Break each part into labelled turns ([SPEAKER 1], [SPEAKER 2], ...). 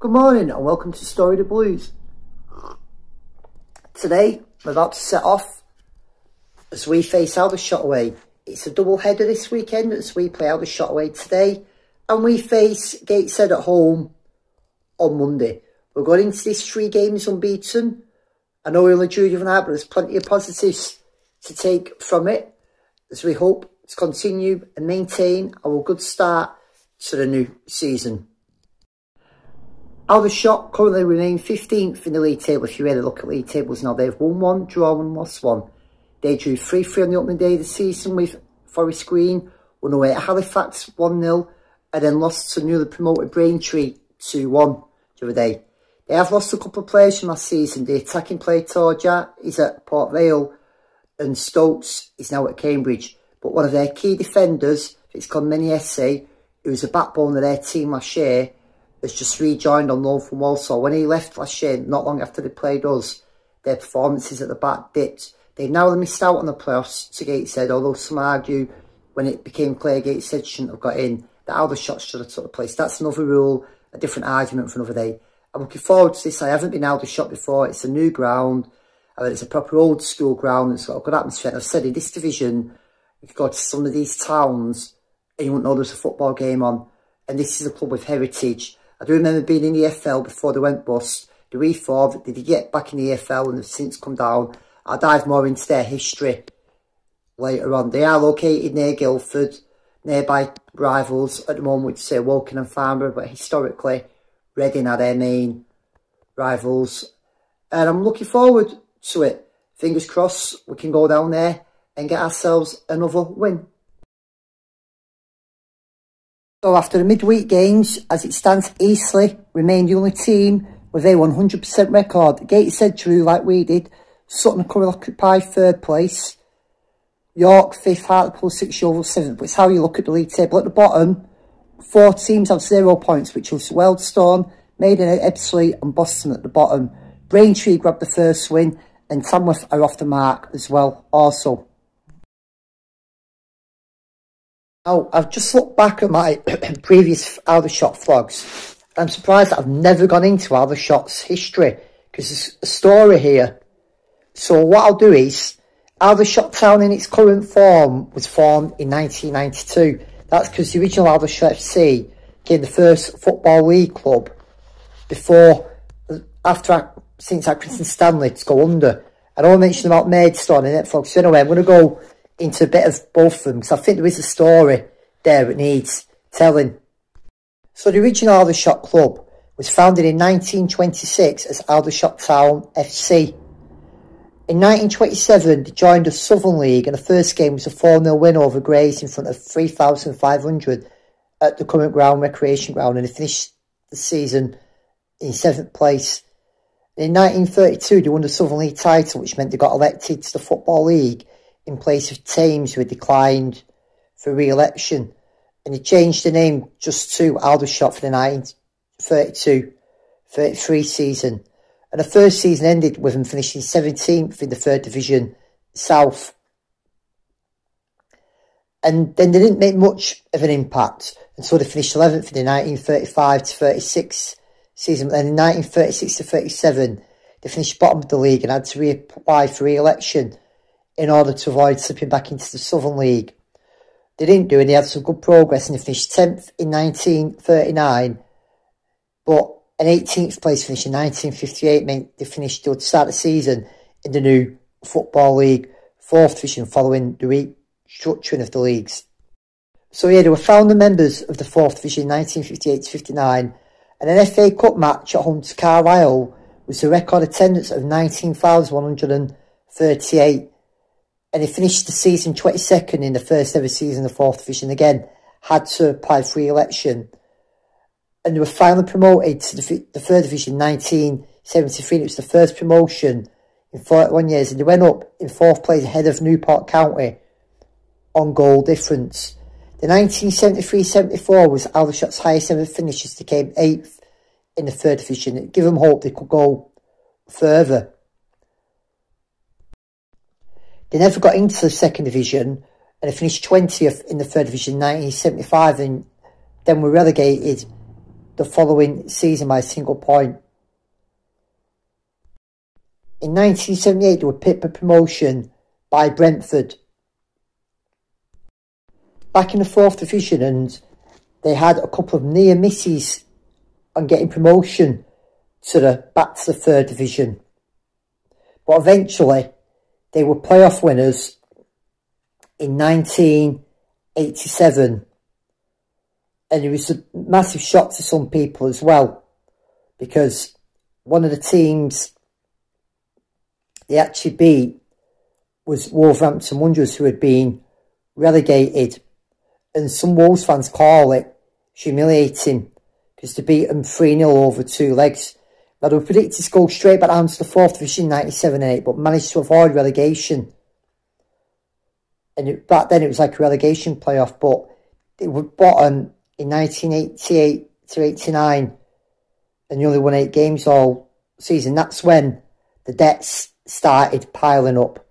[SPEAKER 1] Good morning and welcome to Story of the Blues. Today we're about to set off as we face Aldershot away. It's a double header this weekend as we play Aldershot away today and we face Gateshead at home on Monday. We're going into these 3 games unbeaten. I know we're only drew the night, but there's plenty of positives to take from it as we hope to continue and maintain our good start to the new season. Aldershot currently remain 15th in the league table. If you really look at league tables now, they've won 1, drawn 1, lost 1. They drew 3-3 on the opening day of the season with Forest Green, won away at Halifax 1-0, and then lost to newly promoted Braintree 2-1 the other day. They have lost a couple of players from last season. The attacking player Torja is at Port Vale and Stokes is now at Cambridge. But one of their key defenders, it's called Meniesse, who was the backbone of their team last year, has just rejoined on loan from Walsall. When he left last year, not long after they played us, their performances at the back dipped. They've now missed out on the playoffs to Gateshead, although some argue when it became clear Gateshead shouldn't have got in, that Aldershot should have took the place. That's another rule, a different argument for another day. I'm looking forward to this. I haven't been Aldershot before. It's a new ground. I mean, it's a proper old school ground. It's got a good atmosphere. And I've said in this division, you could go to some of these towns and you wouldn't know there's a football game on. And this is a club with heritage. I do remember being in the EFL before they went bust. The reform, did they get back in the EFL and have since come down? I'll dive more into their history later on. They are located near Guildford, nearby rivals at the moment, we'd say Woking and Farnborough, but historically, Reading are their main rivals. And I'm looking forward to it. Fingers crossed we can go down there and get ourselves another win. So after the midweek games, as it stands, Eastleigh remain the only team with a 100% record. Gateshead drew like we did. Sutton currently occupy 3rd place. York 5th, Hartlepool 6th, Yeovil 7th. But it's how you look at the league table. At the bottom, 4 teams have 0 points, which was Wealdstone, Maiden, Ebbsfleet and Boston at the bottom. Braintree grabbed the first win and Tamworth are off the mark as well also. Now, I've just looked back at my previous Aldershot vlogs. I'm surprised that I've never gone into Aldershot's history because there's a story here. So what I'll do is, Aldershot Town in its current form was formed in 1992. That's because the original Aldershot FC became the first Football League club since Accrington Stanley to go under. I don't want to mention about Maidstone in it, folks. So anyway, I'm going to go into a bit of both of them because I think there is a story there that needs telling. So the original Aldershot club was founded in 1926 as Aldershot Town FC. In 1927, they joined the Southern League and the first game was a 4-0 win over Grays in front of 3,500 at the current ground, Recreation Ground, and they finished the season in 7th place. In 1932, they won the Southern League title, which meant they got elected to the Football League in place of Thames, who had declined for re-election. And they changed the name just to Aldershot for the 1932-33 season. And the first season ended with them finishing 17th in the 3rd Division South. And then they didn't make much of an impact until they finished 11th in the 1935-36 season. And in 1936-37, they finished bottom of the league and had to reapply for re-election in order to avoid slipping back into the Southern League. They didn't do it. They had some good progress and they finished 10th in 1939, but an 18th place finish in 1958 meant they finished to start the season in the new Football League 4th Division following the restructuring of the leagues. So yeah, they were founder members of the 4th Division 1958-59, and an FA Cup match at home to Carlisle was a record attendance of 19,138. And they finished the season 22nd in the first ever season of the 4th Division. Again, had to apply for re-election. And they were finally promoted to the 3rd Division in 1973. It was the first promotion in 41 years. And they went up in 4th place ahead of Newport County on goal difference. The 1973-74 was Aldershot's highest ever finish as they came 8th in the 3rd Division. It gave them hope they could go further. They never got into the 2nd Division and they finished 20th in the 3rd Division in 1975 and then were relegated the following season by a single point. In 1978, they were pipped for promotion by Brentford. Back in the 4th Division, and they had a couple of near misses on getting promotion back to the 3rd Division. But eventually, they were playoff winners in 1987. And it was a massive shock to some people as well, because one of the teams they actually beat was Wolverhampton Wanderers, who had been relegated. And some Wolves fans call it humiliating, because they beat them 3-0 over 2 legs. Now, they were predicted to go straight back down to the 4th Division in 97-8, but managed to avoid relegation. And back then, it was like a relegation playoff, but they were bottom in 1988 to 89, and they only won 8 games all season. That's when the debts started piling up.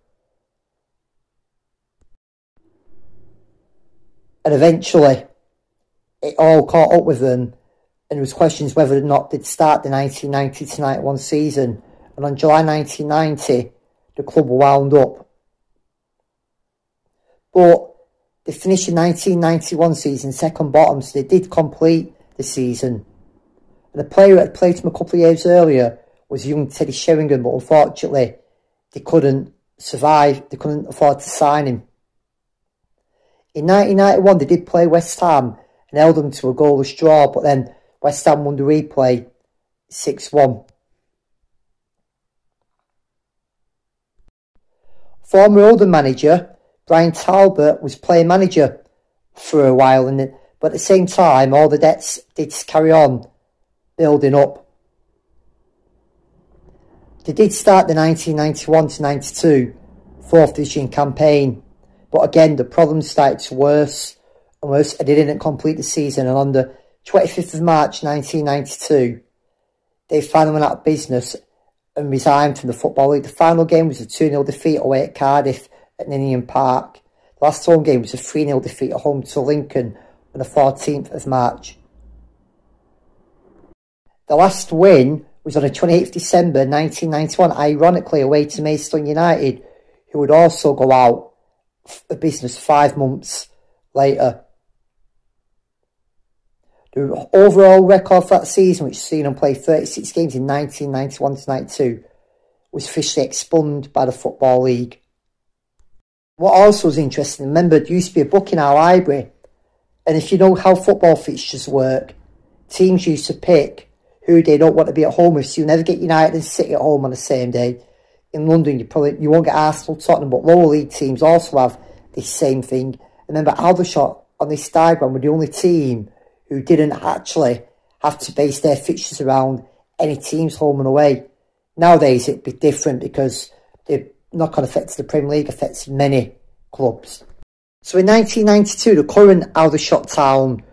[SPEAKER 1] And eventually, it all caught up with them, and there was questions whether or not they'd start the 1990 to 91 season. And on July 1990, the club were wound up. But they finished the 1991 season second bottom, so they did complete the season. And the player that had played them a couple of years earlier was young Teddy Sheringham, but unfortunately, they couldn't survive. They couldn't afford to sign him. In 1991, they did play West Ham and held them to a goalless draw, but then West Ham won the replay 6-1. Former Oldham manager Brian Talbot was player manager for a while, but at the same time, all the debts did carry on building up. They did start the 1991 to 92 4th Division campaign, but again, the problems started to worse and worse, and they didn't complete the season. And on the 25th of March 1992, they finally went out of business and resigned from the Football League. The final game was a 2-0 defeat away at Cardiff at Ninian Park. The last home game was a 3-0 defeat at home to Lincoln on the 14th of March. The last win was on the 28th December 1991, ironically away to Maidstone United, who would also go out of business 5 months later. The overall record for that season, which seen them play 36 games in 1991 to 92, was officially expunged by the Football League. What also was interesting, remember, there used to be a book in our library, and if you know how football fixtures work, teams used to pick who they don't want to be at home with, so you never get United and City at home on the same day. In London, you won't get Arsenal, Tottenham, but lower league teams also have this same thing. Remember, Aldershot on this diagram were the only team who didn't actually have to base their fixtures around any teams home and away. Nowadays, it'd be different because the knock-on effect of the Premier League affects many clubs. So in 1992, the current Aldershot Town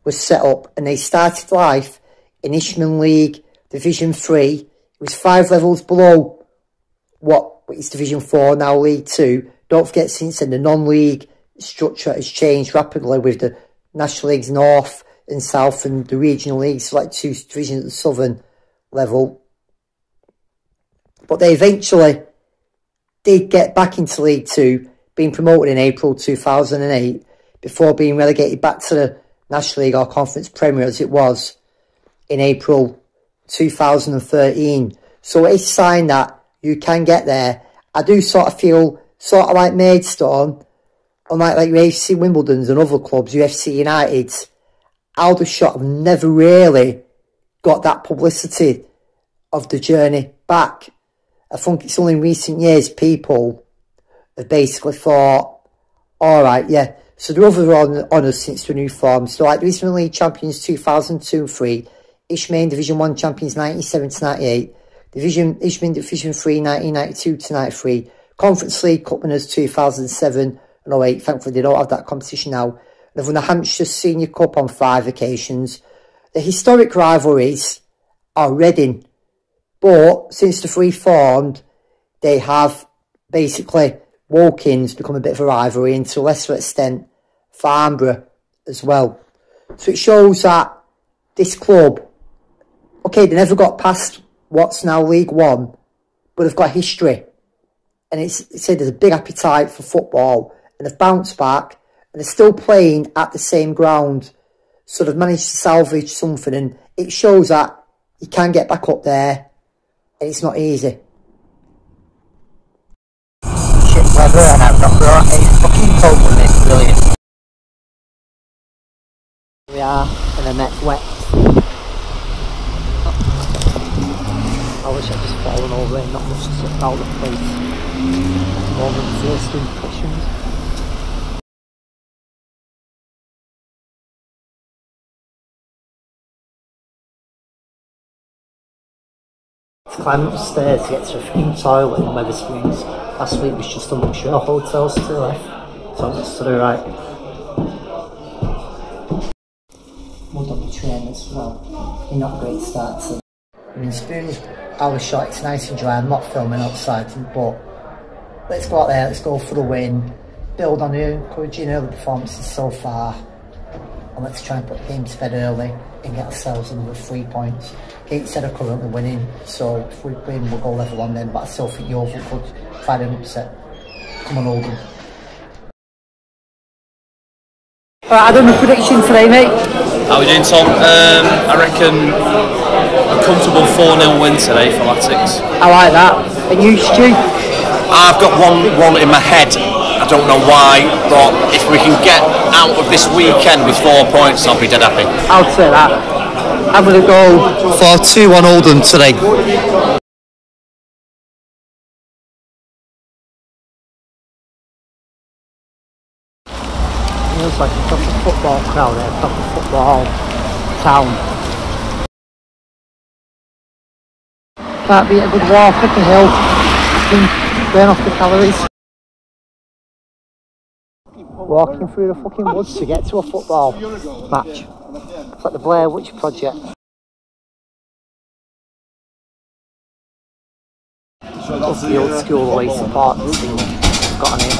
[SPEAKER 1] was set up, and they started life in Ishman League Division 3. It was 5 levels below what is Division 4, now League 2. Don't forget, since then, the non-league structure has changed rapidly with the National Leagues North and South and the regional leagues, like 2 divisions at the southern level. But they eventually did get back into League 2, being promoted in April 2008, before being relegated back to the National League or Conference Premier as it was in April 2013. So it's a sign that you can get there. I do sort of feel, sort of like Maidstone, unlike like your AFC Wimbledon's and other clubs, UFC United's, Aldershot have never really got that publicity of the journey back. I think it's only in recent years people have basically thought, alright, yeah. So there are other honours since the new form. So like the Eastern League Champions 2002-3, Ishmael Division 1 Champions 97-98, Ishmael Division 3 1992-93, Conference League Cup winners 2007 and 08. Thankfully they don't have that competition now. They've won the Hampshire Senior Cup on 5 occasions. The historic rivalries are Reading, but since the three formed, they have basically Wokin's become a bit of a rivalry, and to a lesser extent Farnborough as well. So it shows that this club Okay, they never got past what's now League One, but they've got history. And it's said there's a big appetite for football, and they've bounced back, and they're still playing at the same ground. So they've managed to salvage something, and it shows that you can get back up there, and it's not easy. Shit weather, and I've not got any fucking cold with it, brilliant. Here we are, and the net's wet. I wish I'd just fallen over and not much to sit about the place. Moment first impressions. To climb upstairs to get to a freaking toilet in Weatherspoons. Last week was just a luxury hotel to the left, so I'm just to the right. Mud on the train as well. You're not a great start to. I mean, Spoons, Aldershot, it's nice and dry. I'm not filming outside, but let's go out there, let's go for the win. Build on the encouraging early performances so far, and let's try and put the game to bed early and get ourselves another 3 points. Gateshead are currently winning, so if we win, we'll go level on them, but I still think Yeovil could find an upset. Come on, Oldham. Alright, I done the prediction today, mate.
[SPEAKER 2] How are we doing, Tom? I reckon a comfortable 4-0 win today for Latics.
[SPEAKER 1] I like that. And you, Stu?
[SPEAKER 3] I've got one in my head. I don't know why, but if we can get out of this weekend with 4 points, I'll be dead happy.
[SPEAKER 1] I'll say that. I'm going to go
[SPEAKER 3] for 2-1 Oldham today.
[SPEAKER 1] Feels like a proper football crowd there, a proper football town. Can't beat a good walk up the hill, burn off the calories. Walking through the fucking woods to get to a football match. It's like the Blair Witch Project. That's the old school away support team. Got an aim.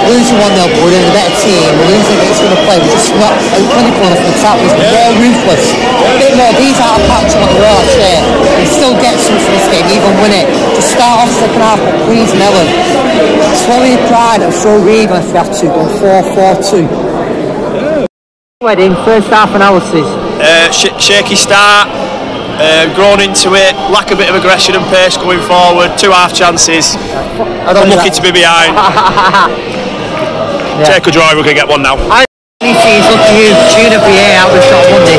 [SPEAKER 1] losing 1-0, but we're in a better team. We're losing against the play. We're just not clinical enough for the attack. We're more ruthless. A bit more. These out of patch on the watch here. We still get some from this game, even win it. Just start off second half, but please, Mellon. Swallow your pride and throw Reed if you have to. Go 4-4-2. Wedding, first half analysis.
[SPEAKER 3] Shaky start. Grown into it, lack a bit of aggression and pace going forward, 2 half chances. I'm lucky to be behind. Yeah. Take a draw, we're going to get one now.
[SPEAKER 1] It's up to you, tune up the air out with shot Monday.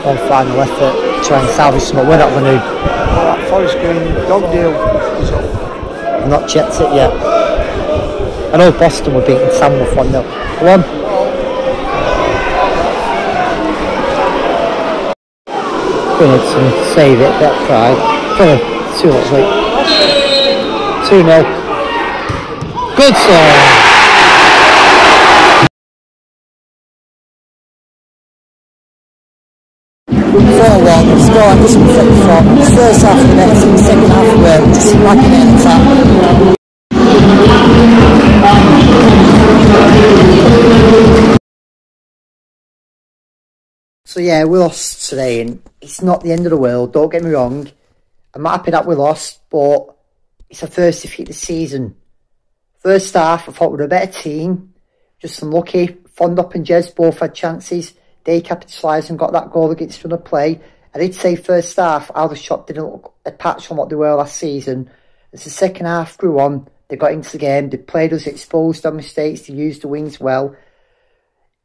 [SPEAKER 1] One final effort, try and salvage something. We're not going to.
[SPEAKER 4] That Forest Green dog deal is up.
[SPEAKER 1] I've not checked it yet. I know Boston were beating Tamworth 1-0. Come on. Going to save it, that pride. Going to 2 looks like 2-0. Good sir. 4-1, score like this from first half of the net, second half of work, just smacking it in the tap. So yeah, we lost today and it's not the end of the world, don't get me wrong. I'm happy that we lost, but it's our first defeat this season. First half, I thought we were a better team, just unlucky. Fondop and Jez both had chances. They capitalised and got that goal against run of play. I did say first half, Aldershot didn't look a patch on what they were last season. As the second half grew on, they got into the game, they played us, exposed our mistakes, they used the wings well.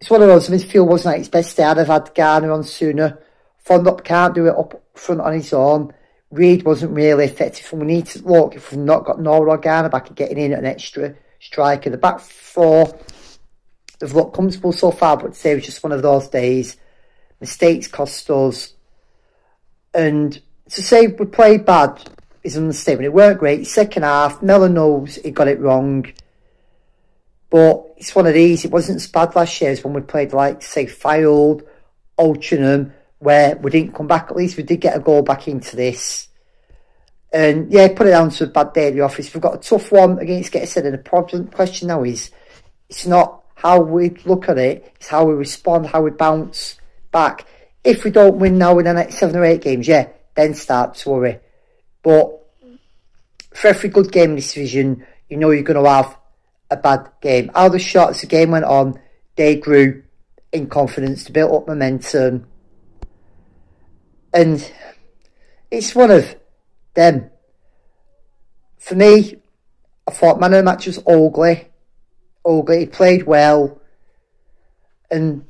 [SPEAKER 1] It's one of those, midfield wasn't at its best day. I'd have had Garner on sooner. Fondop can't do it up front on his own. Reid wasn't really effective, and we need to look, if we've not got Nora or Garner back, at getting in at an extra striker. The back four, they've looked comfortable so far, but today was just one of those days. Mistakes cost us. And to say we played bad is an understatement. It weren't great. Second half, Mellon knows he got it wrong. But it's one of these. It wasn't as bad last year as when we played, like, say, Fylde, Altrincham, where we didn't come back. At least we did get a goal back into this. And, yeah, put it down to a bad day at the office. We've got a tough one against Gateshead. And the problem, question now is, it's not how we look at it. It's how we respond, how we bounce back. If we don't win now in the next 7 or 8 games, yeah, then start to worry. But for every good game in this division, you know you're going to have a bad game. Aldershot, as the game went on, they grew in confidence, to build up momentum. And it's one of them. For me, I thought man of the match was Ogley. He played well. And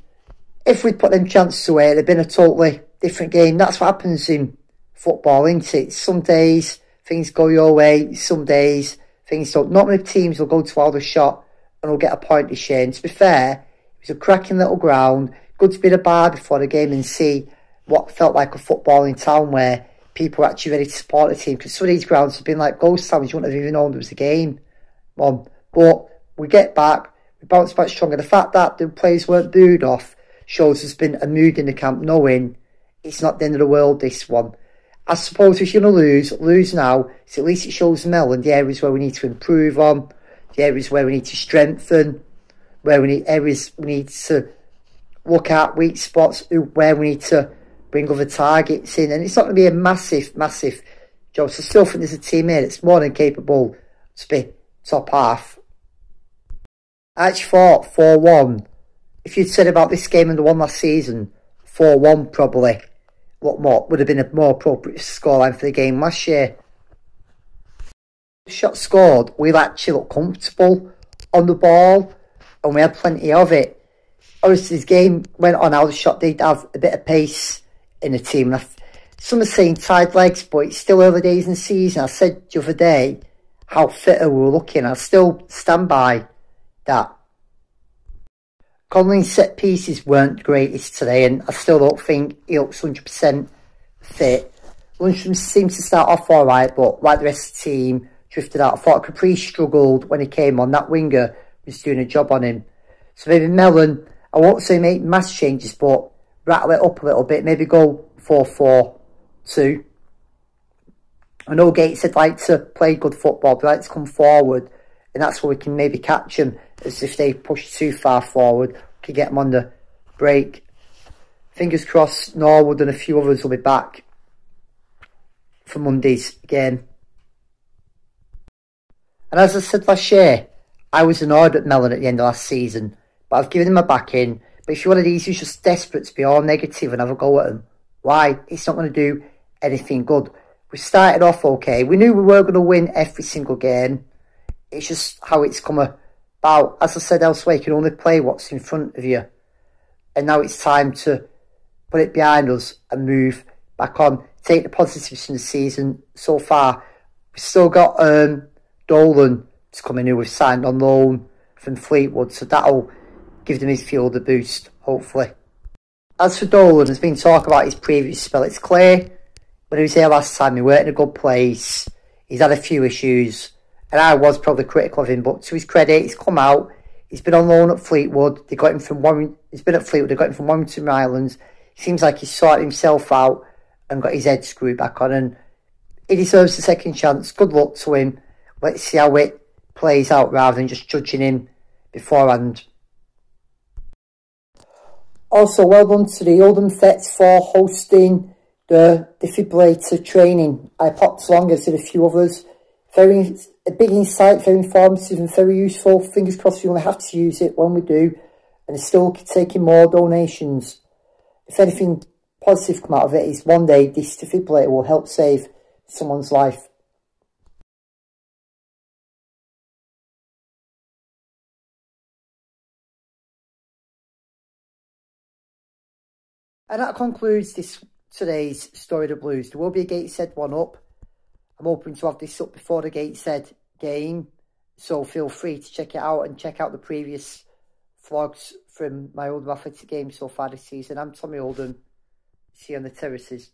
[SPEAKER 1] if we'd put them chances away, it'd have been a totally different game. That's what happens in football, isn't it? Some days things go your way, some days things don't. Not many teams will go to Aldershot and will get a point to share. And to be fair, it was a cracking little ground. Good to be at a bar before the game and see what felt like a footballing town where people were actually ready to support the team. Because some of these grounds have been like ghost towns. You wouldn't have even known there was a game on. But we get back, we bounce back stronger. The fact that the players weren't booed off shows there's been a mood in the camp, knowing it's not the end of the world, this one. I suppose if you're going to lose now, so at least it shows Mellon the areas where we need to improve on, the areas where we need to strengthen, where we need areas we need to look at, weak spots, where we need to bring other targets in. And it's not going to be a massive job. So I still think there's a team here that's more than capable to be top half. I actually thought 4-1. If you'd said about this game and the one last season, 4-1 probably would have been a more appropriate scoreline for the game last year. The shot scored, we actually looked comfortable on the ball and we had plenty of it. Obviously, this game went on, Aldershot did have a bit of pace in the team. Some are saying tied legs, but it's still early days in the season. I said the other day how fitter we were looking. I still stand by that. Conley's set pieces weren't the greatest today, and I still don't think he looks 100% fit. Lundstrom seemed to start off alright, but like the rest of the team, drifted out. I thought Caprice struggled when he came on. That winger was doing a job on him. So maybe Mellon, I won't say make mass changes, but rattle it up a little bit. Maybe go 4-4-2. I know Gateshead like to play good football, they like to come forward, and that's where we can maybe catch them, as if they push too far forward, we can get them on the break. Fingers crossed Norwood and a few others will be back for Monday's game. And as I said last year, I was annoyed at Mellon at the end of last season, but I've given him a back in. But if you're one of these who's just desperate to be all negative and have a go at him, why? It's not going to do anything good. We started off okay. We knew we were going to win every single game. It's just how it's come about. As I said elsewhere, you can only play what's in front of you. And now it's time to put it behind us and move back on. Take the positives from the season so far. We've still got Dolan to come in, who we've signed on loan from Fleetwood. So that'll give the midfield a boost, hopefully. As for Dolan, there's been talk about his previous spell. It's clear when he was here last time, he weren't in a good place. He's had a few issues. And I was probably critical of him, but to his credit, he's come out. He's been on loan at Fleetwood. They got him from He's been at Fleetwood. They got him from Warrington Islands. It seems like he's sorted himself out and got his head screwed back on. And he deserves a second chance. Good luck to him. Let's see how it plays out rather than just judging him beforehand. Also, well done to the Oldham Vets for hosting the defibrillator training. I popped along, as did a few others. A big insight, very informative and very useful. Fingers crossed we only have to use it when we do. And they're still taking more donations. If anything positive come out of it is one day this defibrillator will help save someone's life. And that concludes today's Story of the Blues. There will be a Gateshead one up. I'm hoping to have this up before the Gateshead game, so feel free to check it out and check out the previous vlogs from my Oldham Athletic games so far this season. I'm Tommy Oldham. See you on the terraces.